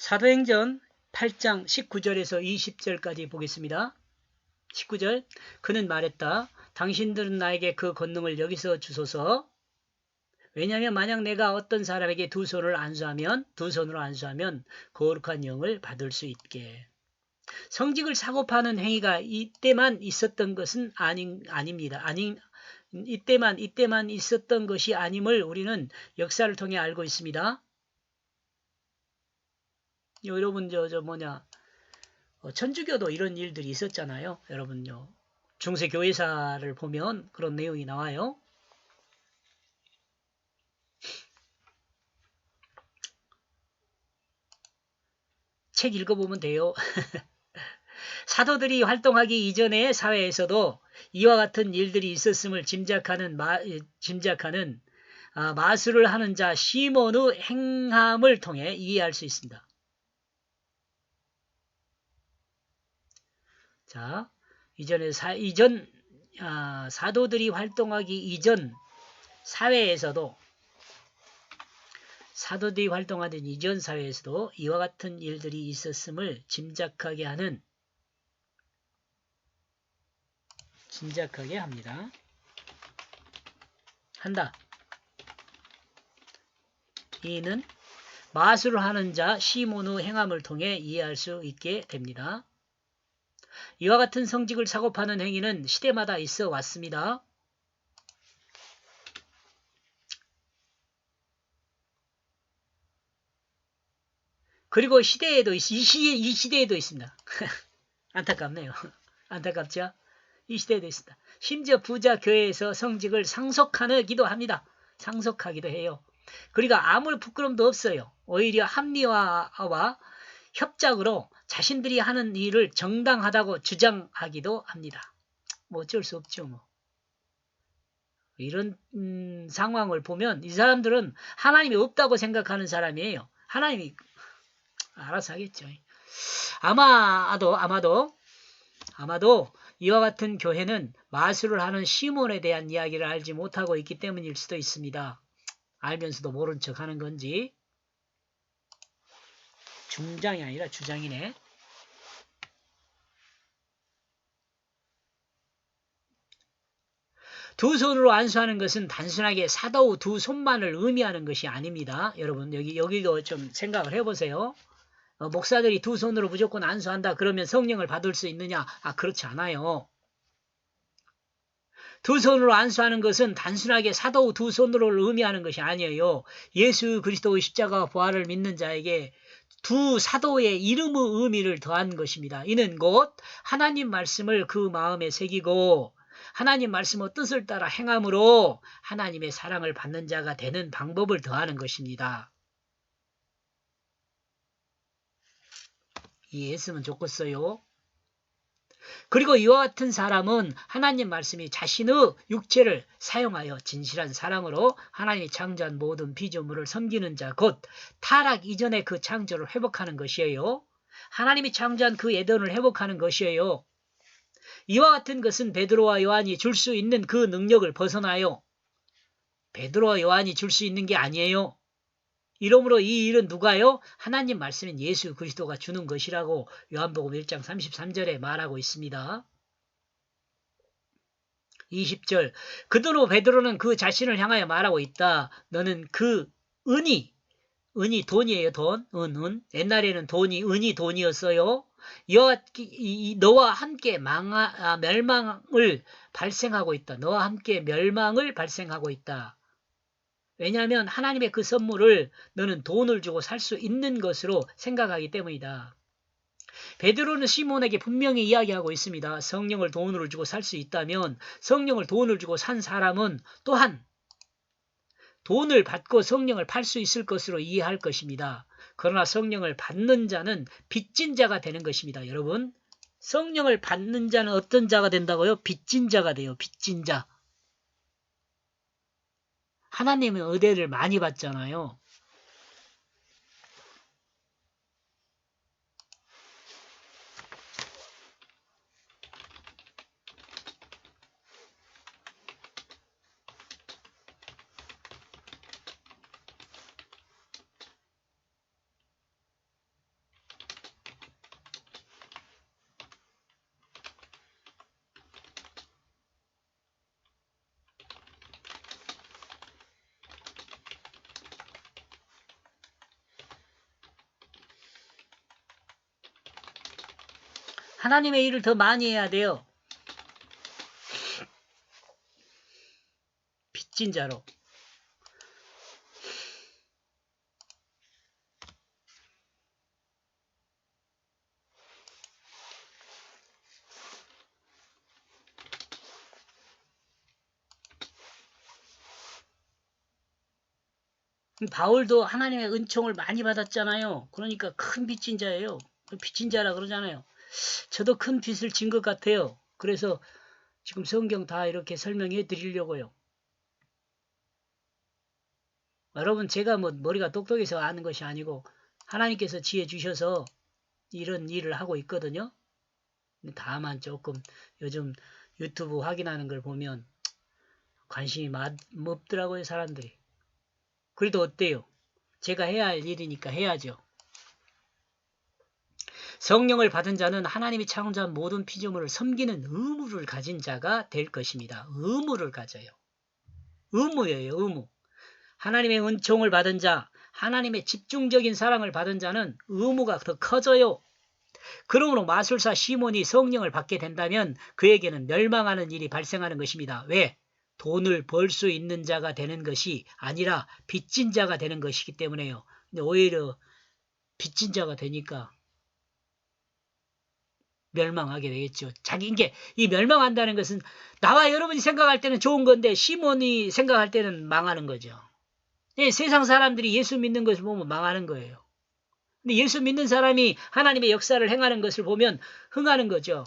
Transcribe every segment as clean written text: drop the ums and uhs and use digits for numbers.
사도행전 8장 19절에서 20절까지 보겠습니다. 19절, 그는 말했다. 당신들은 나에게 그 권능을 여기서 주소서. 왜냐하면 만약 내가 어떤 사람에게 두 손으로 안수하면 거룩한 영을 받을 수 있게. 성직을 사고 파는 행위가 이때만 있었던 것은 아닙니다. 이때만 있었던 것이 아님을 우리는 역사를 통해 알고 있습니다. 여러분 천주교도 이런 일들이 있었잖아요. 여러분요. 중세 교회사를 보면 그런 내용이 나와요. 책 읽어보면 돼요. 사도들이 활동하기 이전의 사회에서도 이와 같은 일들이 있었음을 짐작하는 마술을 하는 자 시몬의 행함을 통해 이해할 수 있습니다. 자, 사도들이 활동하기 이전 사회에서도 활동하던 이전 사회에서도 이와 같은 일들이 있었음을 짐작하게 한다. 이는 마술을 하는 자 시몬의 행함을 통해 이해할 수 있게 됩니다. 이와 같은 성직을 사고 파는 행위는 시대마다 있어 왔습니다. 그리고 이 시대에도 있습니다. 안타깝네요. 안타깝죠? 이 시대에도 있습니다. 심지어 부자 교회에서 성직을 상속하기도 합니다. 상속하기도 해요. 그러니까 아무 부끄럼도 없어요. 오히려 합리화와 협작으로 자신들이 하는 일을 정당하다고 주장하기도 합니다. 뭐 어쩔 수 없죠. 뭐. 이런 상황을 보면 이 사람들은 하나님이 없다고 생각하는 사람이에요. 하나님이 알아서 하겠죠. 아마도 이와 같은 교회는 마술을 하는 시몬에 대한 이야기를 알지 못하고 있기 때문일 수도 있습니다. 알면서도 모른 척 하는 건지. 중장이 아니라 주장이네. 두 손으로 안수하는 것은 단순하게 사도의 두 손만을 의미하는 것이 아닙니다. 여러분 여기도 좀 생각을 해보세요. 목사들이 두 손으로 무조건 안수한다 그러면 성령을 받을 수 있느냐? 그렇지 않아요. 두 손으로 안수하는 것은 단순하게 사도의 두 손으로를 의미하는 것이 아니에요. 예수 그리스도의 십자가 부활을 믿는 자에게 두 사도의 이름의 의미를 더한 것입니다. 이는 곧 하나님 말씀을 그 마음에 새기고 하나님 말씀의 뜻을 따라 행함으로 하나님의 사랑을 받는 자가 되는 방법을 더하는 것입니다. 이해했으면 좋겠어요. 그리고 이와 같은 사람은 하나님 말씀이 자신의 육체를 사용하여 진실한 사랑으로 하나님이 창조한 모든 피조물을 섬기는 자, 곧 타락 이전의 그 창조를 회복하는 것이에요. 하나님이 창조한 그 에덴을 회복하는 것이에요. 이와 같은 것은 베드로와 요한이 줄 수 있는 그 능력을 벗어나요. 베드로와 요한이 줄 수 있는 게 아니에요. 이러므로 이 일은 누가요? 하나님 말씀인 예수 그리스도가 주는 것이라고 요한복음 1장 33절에 말하고 있습니다. 20절, 그대로 베드로는 그 자신을 향하여 말하고 있다. 너는 그 은이 돈이에요. 돈, 은. 옛날에는 은이 돈이었어요. 너와 함께 멸망을 발생하고 있다. 너와 함께 멸망을 발생하고 있다. 왜냐하면 하나님의 그 선물을 너는 돈을 주고 살 수 있는 것으로 생각하기 때문이다. 베드로는 시몬에게 분명히 이야기하고 있습니다. 성령을 돈으로 주고 살 수 있다면 성령을 돈을 주고 산 사람은 또한 돈을 받고 성령을 팔 수 있을 것으로 이해할 것입니다. 그러나 성령을 받는 자는 빚진 자가 되는 것입니다. 여러분, 성령을 받는 자는 어떤 자가 된다고요? 빚진 자가 돼요. 빚진 자. 하나님은 은혜를 많이 받잖아요. 하나님의 일을 더 많이 해야 돼요. 빚진 자로. 바울도 하나님의 은총을 많이 받았잖아요. 그러니까 큰 빚진 자예요. 빚진 자라 그러잖아요. 저도 큰 빚을 진 것 같아요. 그래서 지금 성경 다 이렇게 설명해 드리려고요. 여러분, 제가 뭐 머리가 똑똑해서 아는 것이 아니고 하나님께서 지혜 주셔서 이런 일을 하고 있거든요. 다만 조금 요즘 유튜브 확인하는 걸 보면 관심이 없더라고요, 사람들이. 그래도 어때요? 제가 해야 할 일이니까 해야죠. 성령을 받은 자는 하나님이 창조한 모든 피조물을 섬기는 의무를 가진 자가 될 것입니다. 의무를 가져요. 의무예요, 의무. 하나님의 은총을 받은 자, 하나님의 집중적인 사랑을 받은 자는 의무가 더 커져요. 그러므로 마술사 시몬이 성령을 받게 된다면 그에게는 멸망하는 일이 발생하는 것입니다. 왜? 돈을 벌 수 있는 자가 되는 것이 아니라 빚진 자가 되는 것이기 때문에요. 근데 오히려 빚진 자가 되니까 멸망하게 되겠죠. 이게 이 멸망한다는 것은 나와 여러분이 생각할 때는 좋은 건데 시몬이 생각할 때는 망하는 거죠. 세상 사람들이 예수 믿는 것을 보면 망하는 거예요. 근데 예수 믿는 사람이 하나님의 역사를 행하는 것을 보면 흥하는 거죠.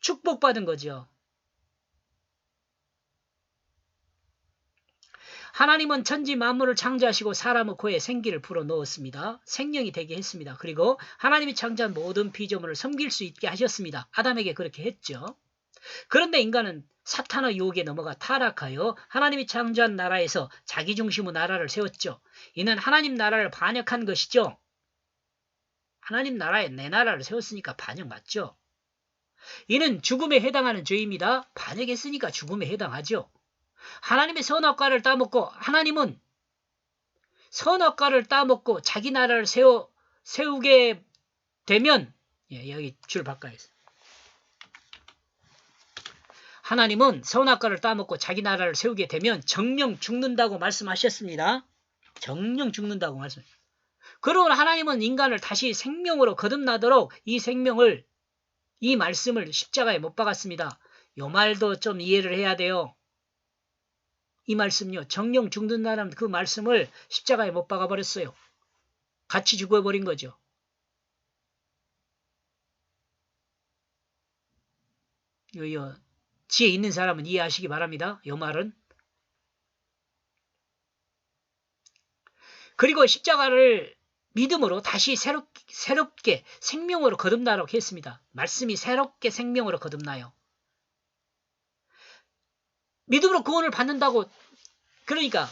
축복받은 거죠. 하나님은 천지 만물을 창조하시고 사람의 코에 생기를 불어넣었습니다. 생명이 되게 했습니다. 그리고 하나님이 창조한 모든 피조물을 섬길 수 있게 하셨습니다. 아담에게 그렇게 했죠. 그런데 인간은 사탄의 유혹에 넘어가 타락하여 하나님이 창조한 나라에서 자기중심의 나라를 세웠죠. 이는 하나님 나라를 반역한 것이죠. 하나님 나라에 내 나라를 세웠으니까 반역 맞죠. 이는 죽음에 해당하는 죄입니다. 반역했으니까 죽음에 해당하죠. 하나님의 선악과를 따먹고 하나님은 선악과를 따먹고 자기 나라를 세우게 되면 여기 줄 바꿔야겠어요. 하나님은 선악과를 따먹고 자기 나라를 세우게 되면 정령 죽는다고 말씀하셨습니다. 정령 죽는다고 말씀하셨습니다. 그러므로 하나님은 인간을 다시 생명으로 거듭나도록 이 말씀을 십자가에 못 박았습니다. 이 말도 좀 이해를 해야 돼요. 이 말씀요. 정령 죽는다는 그 말씀을 십자가에 못 박아버렸어요. 같이 죽어버린 거죠. 지혜 있는 사람은 이해하시기 바랍니다. 이 말은. 그리고 십자가를 믿음으로 다시 새롭게 생명으로 거듭나도록 했습니다. 말씀이 새롭게 생명으로 거듭나요. 믿음으로 구원을 받는다고 그러니까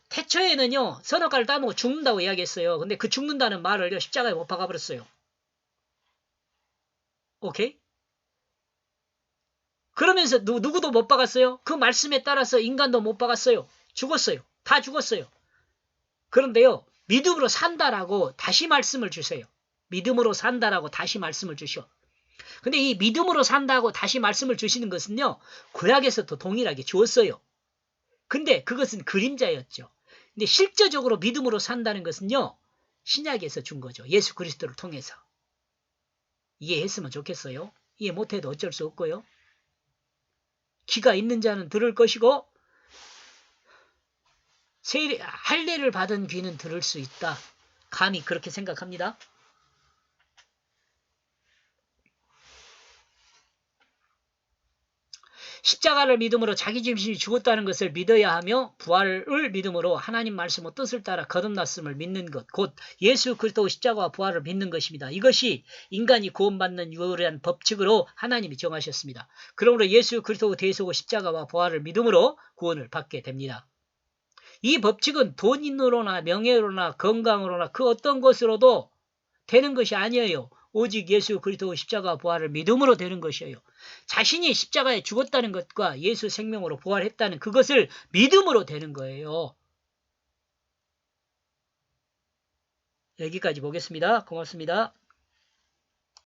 태초에는요 선악과를 따먹고 죽는다고 이야기했어요. 근데 그 죽는다는 말을 십자가에 못 박아버렸어요. 오케이? 그러면서 누구도 못 박았어요? 그 말씀에 따라서 인간도 못 박았어요. 죽었어요. 다 죽었어요. 그런데요 믿음으로 산다라고 다시 말씀을 주세요. 믿음으로 산다라고 다시 말씀을 주셔. 근데 이 믿음으로 산다고 다시 말씀을 주시는 것은요 구약에서도 동일하게 주었어요. 근데 그것은 그림자였죠. 근데 실제적으로 믿음으로 산다는 것은요 신약에서 준 거죠. 예수 그리스도를 통해서. 이해했으면 좋겠어요. 이해 못해도 어쩔 수 없고요. 귀가 있는 자는 들을 것이고 할례를 받은 귀는 들을 수 있다. 감히 그렇게 생각합니다. 십자가를 믿음으로 자기 중심이 죽었다는 것을 믿어야 하며 부활을 믿음으로 하나님 말씀의 뜻을 따라 거듭났음을 믿는 것, 곧 예수 그리스도 십자가와 부활을 믿는 것입니다. 이것이 인간이 구원받는 유일한 법칙으로 하나님이 정하셨습니다. 그러므로 예수 그리스도 대속의 십자가와 부활을 믿음으로 구원을 받게 됩니다. 이 법칙은 돈으로나 명예로나 건강으로나 그 어떤 것으로도 되는 것이 아니에요. 오직 예수 그리스도 십자가 부활을 믿음으로 되는 것이에요. 자신이 십자가에 죽었다는 것과 예수 생명으로 부활했다는 그것을 믿음으로 되는 거예요. 여기까지 보겠습니다. 고맙습니다.